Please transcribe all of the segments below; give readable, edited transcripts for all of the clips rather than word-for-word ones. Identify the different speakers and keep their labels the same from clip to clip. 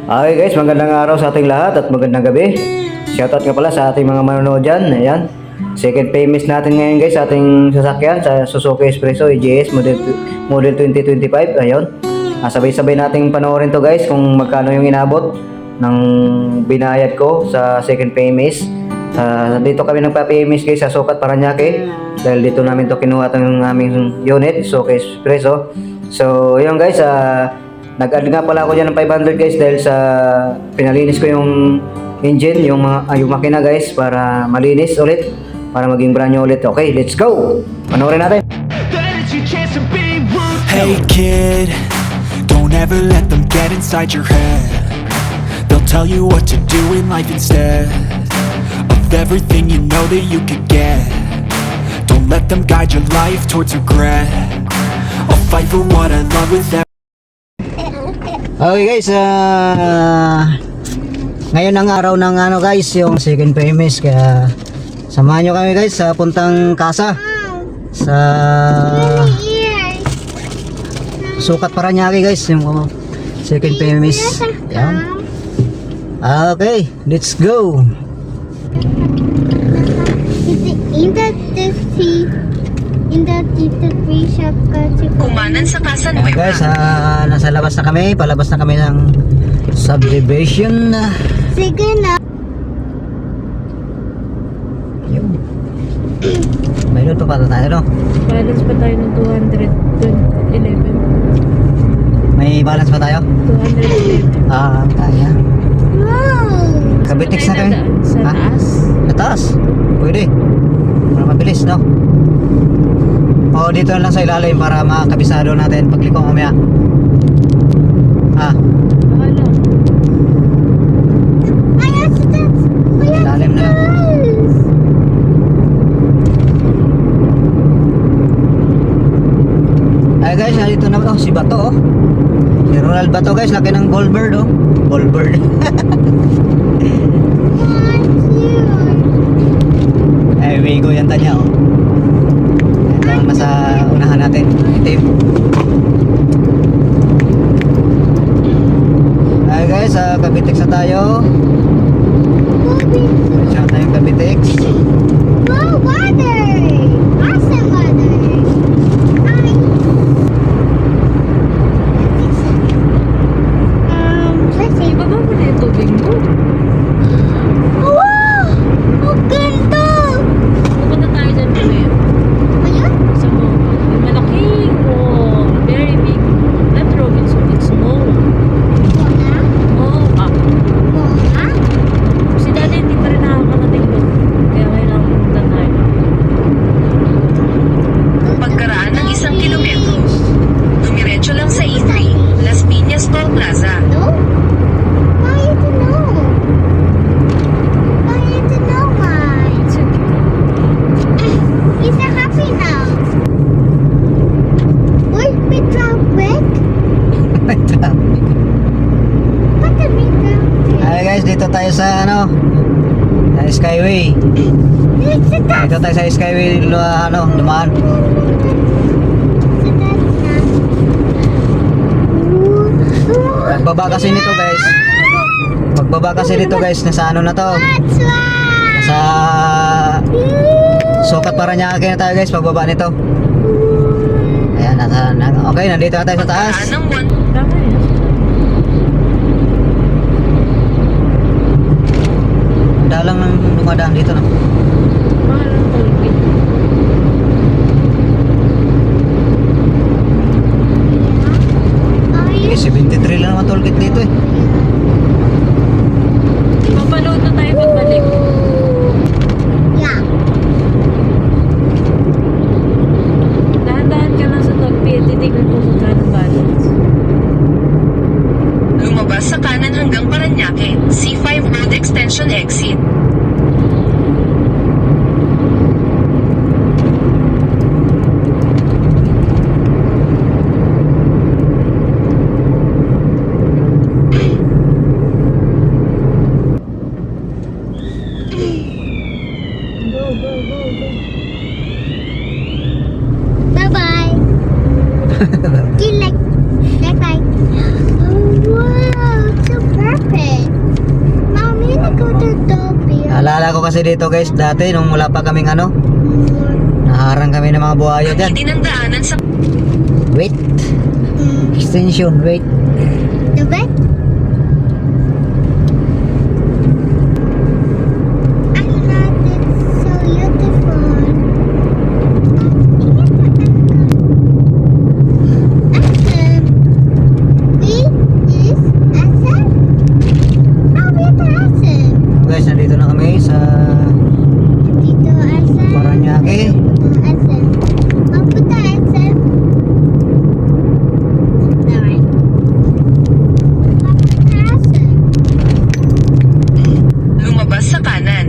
Speaker 1: Okay guys, magandang araw sa ating lahat at magandang gabi. Shoutout nga pala sa ating mga manonood dyan. Ayan. Second famous natin ngayon guys sa ating sasakyan sa Suzuki Espresso EGS model 2025. Ayun. Sabay-sabay nating panoorin to guys kung magkano yung inabot ng binayad ko sa second famous. Dito kami nagpa-famous guys sa Sukat Paranaque. Dahil dito namin to kinuha itong aming unit, Suzuki Espresso. So, ayun guys, nag-add nga pala ako dyan ng 500 guys dahil sa pinalinis ko yung engine, yung makina guys para malinis ulit, para maging brand new ulit. Okay, let's go! Panoorin natin!
Speaker 2: Hey kid, don't ever let them get inside your head. They'll tell you what to do in life instead of everything you know that you could get. Don't let them guide your life towards regret. I'll fight for what I love with every.
Speaker 1: Okay guys, ngayon ang araw ng guys, yung second famous, kaya samahan nyo kami guys sa puntang Casa sa Sukat Paranaque guys, yung second famous. Yan. Okay, let's go.
Speaker 3: Kumanan sa Casa
Speaker 1: Ayan
Speaker 3: Nueva.
Speaker 1: guys, nasa labas na kami, palabas na kami ng subdivision.
Speaker 3: Sige na.
Speaker 1: Yun. May load pa pata tayo, no?
Speaker 4: Balance pa tayo ng 211.
Speaker 1: May balance pa tayo?
Speaker 4: 211.
Speaker 1: Kaya.
Speaker 3: Wow!
Speaker 1: Kabitix na kami.
Speaker 4: Sa
Speaker 1: Ha?
Speaker 4: taas.
Speaker 1: Sa taas? Pwede. Para mabilis, no? O, dito lang sa ilalim para makakabisado natin pagliko mamaya.
Speaker 4: Akala.
Speaker 1: Ilalim na lang. Ay guys, dito na si Bato, oh. Si Ronald Bato guys, laki ng Goldbird, oh. Goldbird. Ay, Wigo yan tanya, oh. Ito ang nasa unahan natin, itim. Ay guys, Kabitix na tayo. Diretso na tayong Kabitix.
Speaker 3: Wow, water! Awesome water!
Speaker 4: Ibaba mo na yung tubig mo.
Speaker 3: Wow! Ang ganda!
Speaker 4: Pupunta tayo dyan ngayon.
Speaker 3: Ayun?
Speaker 4: Sa mall. May malaking mall. Very big. Not Robinson, it's mall.
Speaker 3: Mona?
Speaker 4: Mall.
Speaker 3: Mona?
Speaker 4: Si dati hindi pa rin nakakarating doon. Kaya kailangan pumunta tayo.
Speaker 3: Pagkaraan ng 1 kilometro, dumiretso lang sa E3, Las Piñas Toll Plaza. No? Why to know? Why to know why? He's a happy now. Uy, may traffic?
Speaker 1: May traffic.
Speaker 3: Ba't may traffic?
Speaker 1: Ay guys, dito tayo sa sa Skyway.
Speaker 3: It's a taxi.
Speaker 1: Dito tayo sa Skyway, dumaan. Pagbaba kasi nito guys. Pagbaba kasi nito guys, nasa na to?
Speaker 3: That's why.
Speaker 1: Nasa Sukat Paranaque na tayo guys, pagbaba nito. Ayan, okay, nandito na tayo sa taas.
Speaker 3: Pagkaraan ng
Speaker 4: Tama yun.
Speaker 1: Dalang nang dumadaan dito, no?
Speaker 4: Mahal ang tubig.
Speaker 1: Eh, 73 lang naman tollgate dito eh.
Speaker 4: Papanood na tayo pagbalik.
Speaker 3: Yeah.
Speaker 4: Dahan-dahan ka lang sa tagpi at titignan ko kung kano balance.
Speaker 3: Lumabas sa kanan hanggang Paranaque, C5 Road Extension Exit.
Speaker 1: kasi dito guys, dati nung wala pa kaming ano, naharang kami ng mga buhaya dyan.
Speaker 3: Hindi ng daanan sa
Speaker 1: Wait. Extension, wait.
Speaker 5: The bed? I love it. So beautiful. Awesome. We is awesome. Oh, we are awesome.
Speaker 1: Guys, nandito na kami sa
Speaker 5: Dito awesome.
Speaker 1: Paranaque.
Speaker 5: Dito awesome. Mapunta awesome. Dahil. Mapunta awesome.
Speaker 3: lumabas sa kanan.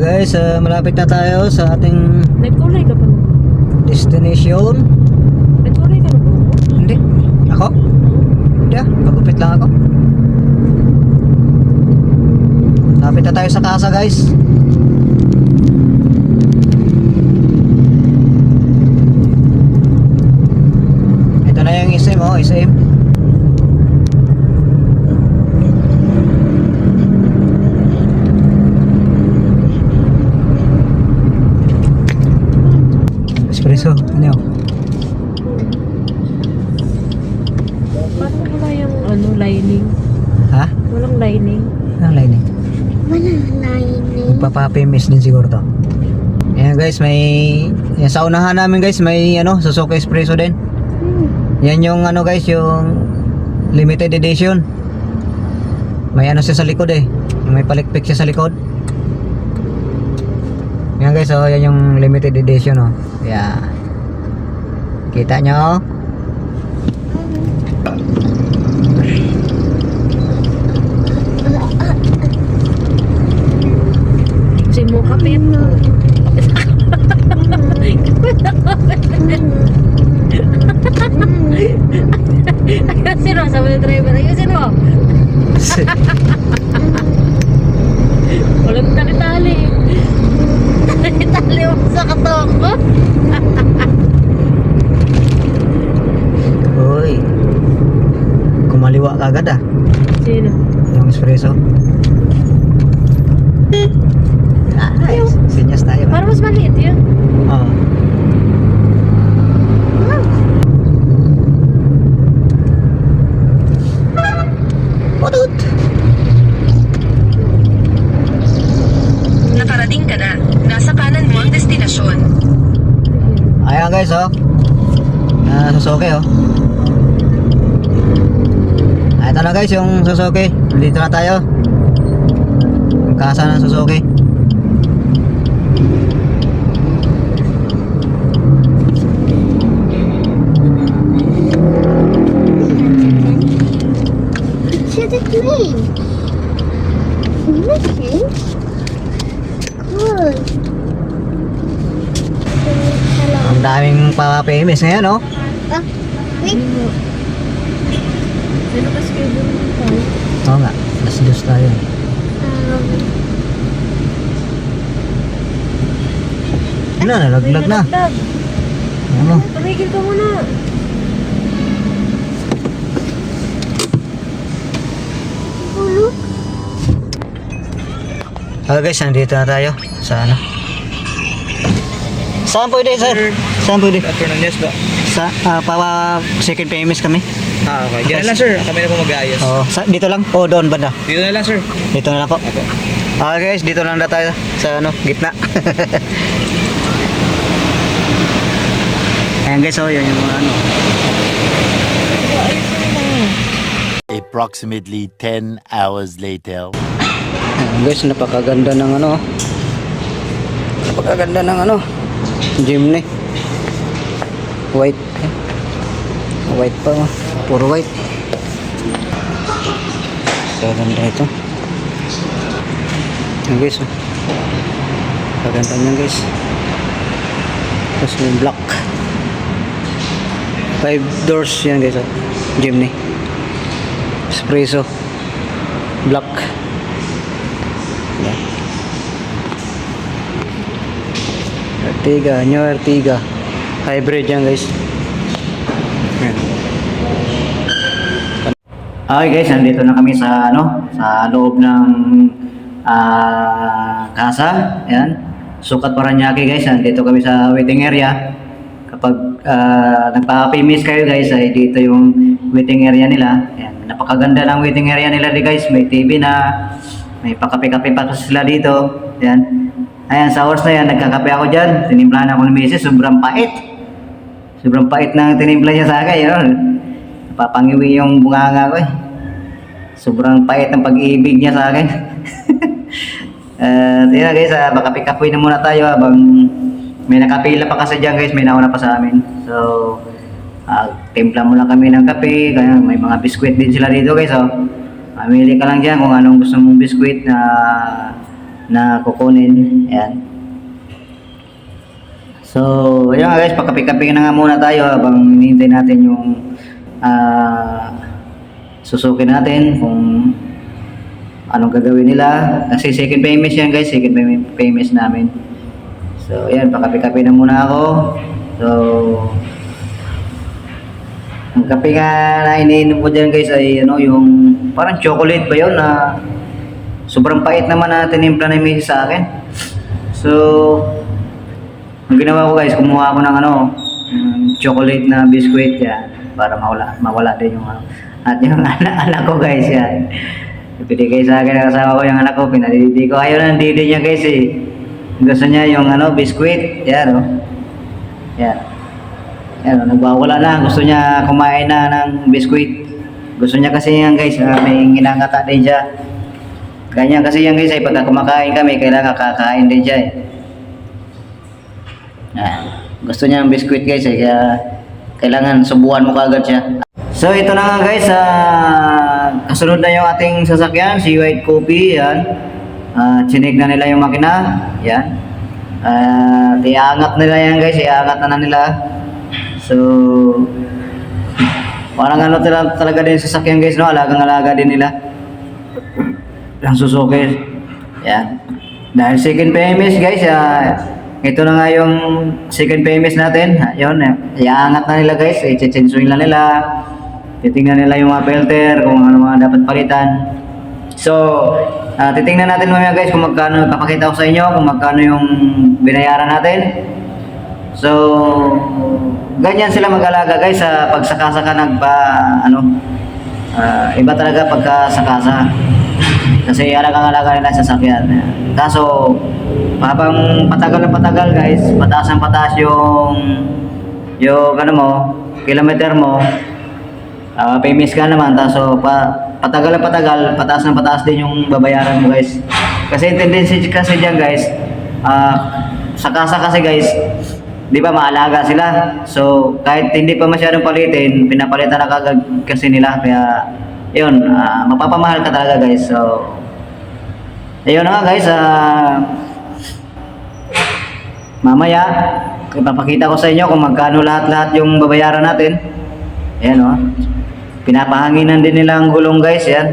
Speaker 1: Guys, malapit na tayo sa ating
Speaker 4: Nagkulay ka pa mo.
Speaker 1: destination.
Speaker 4: Nagkulay ka na po.
Speaker 1: Hindi. Ako? Hindi ah. Magupit lang ako. Malapit na tayo sa casa guys. Ito na yung SM oh. SM. Espresso. Ano yun?
Speaker 4: Paano wala yung ano, lining?
Speaker 1: Ha?
Speaker 4: Walang lining.
Speaker 1: Ang lining.
Speaker 5: Walang lining.
Speaker 1: Magpapapimis din siguro to. Ayan guys, may yan, sa unahan namin guys, may ano, Suzuki Espresso din. Yan yung ano guys, yung limited edition. May ano siya sa likod eh. May palikpik siya sa likod. Yan guys, oh, yan yung limited edition oh. Yan. Kita nyo?
Speaker 4: Kasi mo kapit. Ayusin mo, sabi ng driver. Ayusin mo. Walang tali-tali. Tali mo sa katong ko.
Speaker 1: Uy. Kumaliwa ka agad ah.
Speaker 4: Sino?
Speaker 1: Yung espresso. Ah, nice. Sinyas tayo.
Speaker 4: Para mas maliit yun.
Speaker 1: Oo. Udut.
Speaker 3: Nakarating ka na. Nasa kanan mo ang destinasyon.
Speaker 1: Ayan guys oh. Suzuki oh. Ito na guys yung Suzuki. Dito na tayo. Yung kasa ng Suzuki.
Speaker 5: Should it mean? Okay. Cool. Hello.
Speaker 1: Ang daming papapimis ngayon oh.
Speaker 5: Ah, wait.
Speaker 4: Sino ka schedule mo tayo?
Speaker 1: Oo nga. Alas 2 tayo. Ano na, nalaglag na.
Speaker 4: Nalaglag.
Speaker 1: Ano?
Speaker 4: Tumigil ka muna.
Speaker 5: Oh, look.
Speaker 1: Guys, nandito na tayo sa ano. Saan pwede sir? Saan pwede?
Speaker 6: Fernandez ba?
Speaker 1: Sa second PMS kami.
Speaker 6: Okay. Diyan na lang sir. Kami na po mag-aayos.
Speaker 1: Oo, dito lang. O doon banda.
Speaker 6: Dito na lang sir.
Speaker 1: Dito na lang po. Okay guys, dito lang na tayo sa ano, gitna. Ayan guys, oh, yan yung mga ano.
Speaker 7: Approximately 10 hours later.
Speaker 1: Ayan guys, napakaganda ng ano. Napakaganda ng ano. Jimny. White. White pa. Oh. Puro white. Kaganda ito. Ayan guys, oh. Kaganda niyan guys. Tapos yung black. 5 doors yan guys, oh. Jimny. Espresso. Black. Yan. Ertiga, New Ertiga. Hybrid yan guys. Ayan. Okay guys, nandito na kami sa sa loob ng kasa. Ayan. Sukat Paranaque guys, nandito kami sa waiting area. Kapag nagpa-PMS kayo guys, ay dito yung waiting area nila. Ayan. Napakaganda ng waiting area nila guys. May TV na, may pakape-kape pa sila dito. Ayan. Ayan, sa oras na yan, nagkakape ako dyan. Tinimplahan ako ng misis, sobrang pait. Sobrang pait na tinimpla niya sa akin. Yun. Napapangiwi yung bunganga ko eh. Sobrang pait ng pag-ibig niya sa akin. Tingnan guys, makape-kape na muna tayo habang may nakapila pa kasi dyan guys, may nauna pa sa amin. So, timpla muna kami ng kape, kaya may mga biskwit din sila dito guys. So, mamili ka lang dyan kung anong gusto mong biskwit na kukunin. Ayan. So, ayun nga guys, pakape-kape na nga muna tayo habang hinihintay natin yung susukin natin kung anong gagawin nila. Kasi second PMS yan guys, second PMS namin. So, ayan, pakape-kape na muna ako. So, ang kape nga na iniinom ko dyan guys ay yung parang chocolate ba yun na sobrang pait naman na tinimpla na yung sa akin. So, ang ginawa ko guys, kumuha ako ng chocolate na biscuit yan para mawala din yung at yung anak ko guys yan. Pinigay sa akin ng kasama ko yung anak ko, pinadidi ko. Ayaw na ng didi niya guys eh. Gusto niya yung biscuit. Yan Yan. Yan nagwawala na. Gusto niya kumain na ng biscuit. Gusto niya kasi yan guys, may ginangata din siya. Ganyan kasi yan guys ay pagka kumakain kami, kailangan kakain din siya eh. Gusto niya ng biscuit guys eh, kaya kailangan subuan mo kagad siya. So ito na nga guys, kasunod na yung ating sasakyan, si White Coffee, yan. Chinig na nila yung makina, yan. Iangat nila yan guys, iangat na nila. So, parang talaga din sasakyan guys, no? Alagang-alaga din nila. Ang Suzuki, yan. Dahil second PMS guys, ito na nga yung second PMS natin. Yun, iangat na nila guys, i-chensuin na nila. Titingnan nila yung mga filter, kung ano mga dapat palitan. So, titingnan natin mamaya guys kung magkano, papakita ko sa inyo kung magkano yung binayaran natin. So, ganyan sila mag-alaga guys sa pagsakasaka iba talaga pagkasakasa. Kasi alagang-alaga nila sa sasakyan. Kaso, habang patagal na patagal guys, pataas ang pataas yung kilometer mo, PMS ka naman, so patagal na patagal, pataas na pataas din yung babayaran mo guys. Kasi tendency kasi dyan guys, sakasa kasi guys, di ba maalaga sila. So, kahit hindi pa masyadong palitin, pinapalitan na kagad kasi nila. Kaya, yun, mapapamahal ka talaga guys. So, ayun na nga guys, mamaya ipapakita ko sa inyo kung magkano lahat-lahat yung babayaran natin. Ayan pinapahanginan din nila ang gulong guys, yan.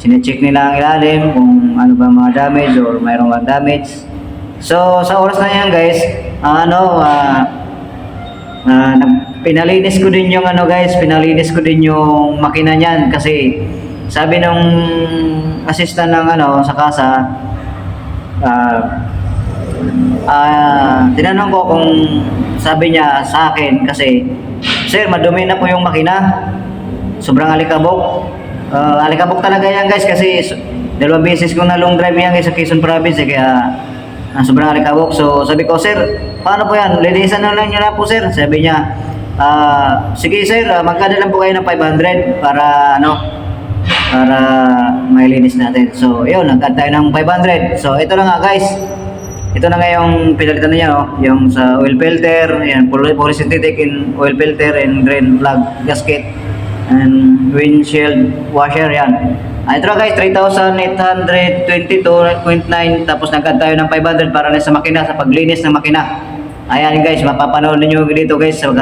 Speaker 1: Sinecheck nila ang ilalim kung ano ba mga damage or mayroong bang damage. So sa oras na yan guys, pinalinis ko din yung pinalinis ko din yung makina niyan kasi sabi ng assistant ng sa kasa, tinanong ko kung sabi niya sa akin kasi, sir, madumi na po yung makina. Sobrang alikabok. Alikabok talaga yan guys kasi dalawang beses kong na long drive yan guys sa Quezon Province kaya sobrang alikabok. So sabi ko, sir, paano po yan? Linisan na lang nyo na po sir. Sabi niya, sige sir, magkano lang po kayo ng 500 para mailinis natin. So yun, nag-add tayo ng 500. So ito na nga guys. Ito na nga yung pinalitan niya, yung sa oil filter, yan, polysynthetic in oil filter and drain plug gasket and windshield washer, yan. Ito na guys, 3,822.9, tapos nag-add tayo ng 500 para na sa makina, sa paglinis ng makina. Ayan guys, mapapanood niyo dito guys. So,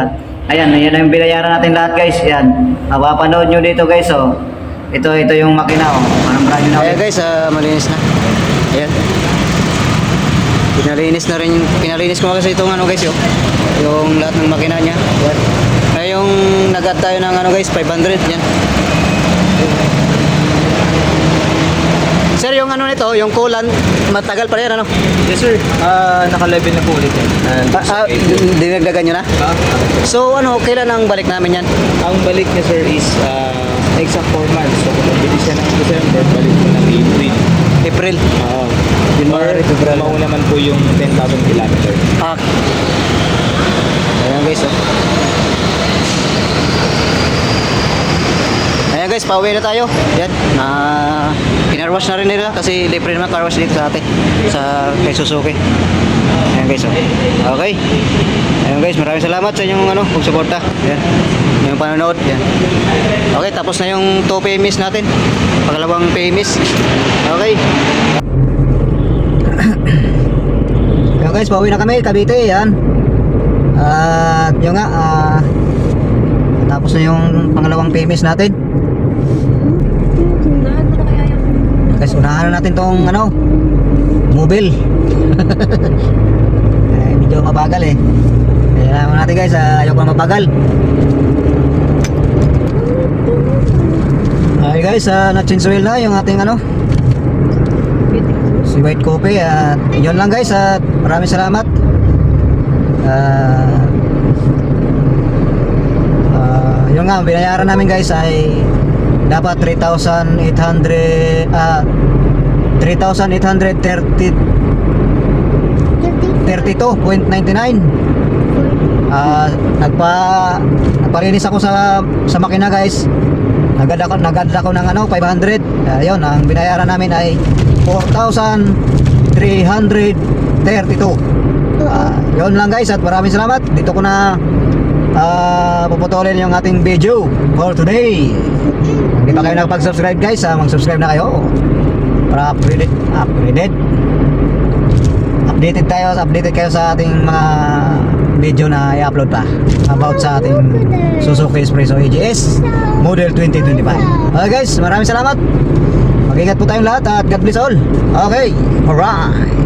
Speaker 1: ayan na yung binayaran natin lahat guys, yan. Mapapanood niyo dito guys, so. Ito yung makina, parang brand new na. Ayan guys, malinis na. Ayan. Pinalinis ko kasi itong ano guys yung lahat ng makina niya. Yan. Kaya yung nag-add tayo ng ano guys 500 yan. Sir, yung ano nito, yung coolant, matagal pa rin ano?
Speaker 6: Yes sir, naka-level na po ulit yan.
Speaker 1: Dinagdagan nyo na? So ano, kailan ang balik namin yan?
Speaker 6: Ang balik niya sir is exact 4 months. So kung nabili siya ng December, balik mo ng April.
Speaker 1: April.
Speaker 6: Oo.
Speaker 1: January, February.
Speaker 6: Mauna naman po yung 10,000 kilometer.
Speaker 1: Ayan guys Ayan guys, pauwi na tayo. Yan, pinarwash na rin nila kasi libre naman car wash dito sa atin sa kay Suzuki. Ayan guys Okay. Ayan guys, maraming salamat sa inyong pagsuporta. Yan. Yung panonood. Yan. Okay, tapos na yung 2 PMS natin. Pangalawang PMS. Okay. Ayan guys, pauwi na kami, Cavite. Yan. At yun nga, tapos na yung pangalawang PMS natin.
Speaker 4: Unahan mo na kaya yan.
Speaker 1: Guys, unahan na natin tong mobile. Medyo mabagal Kaya naman natin guys, ayoko na mabagal. Okay guys, na-change oil na yung ating si White Coffee. At yun lang guys, at maraming salamat. Yun nga, binayaran namin guys ay dapat 3,832.99. Nagpalinis ako sa makina guys. Nagad ako ng 500. Ayun, ang binayaran namin ay 4,332. Yun lang guys, at maraming salamat. Dito ko na puputulin yung ating video for today. Kung di pa kayo nakapag-subscribe guys, mag-subscribe na kayo para updated kayo sa ating mga video na i-upload pa about sa ating Suzuki Espresso EGS model 2025. Okay guys, maraming salamat. Mag-ingat po tayong lahat at God bless all. Okay, alright.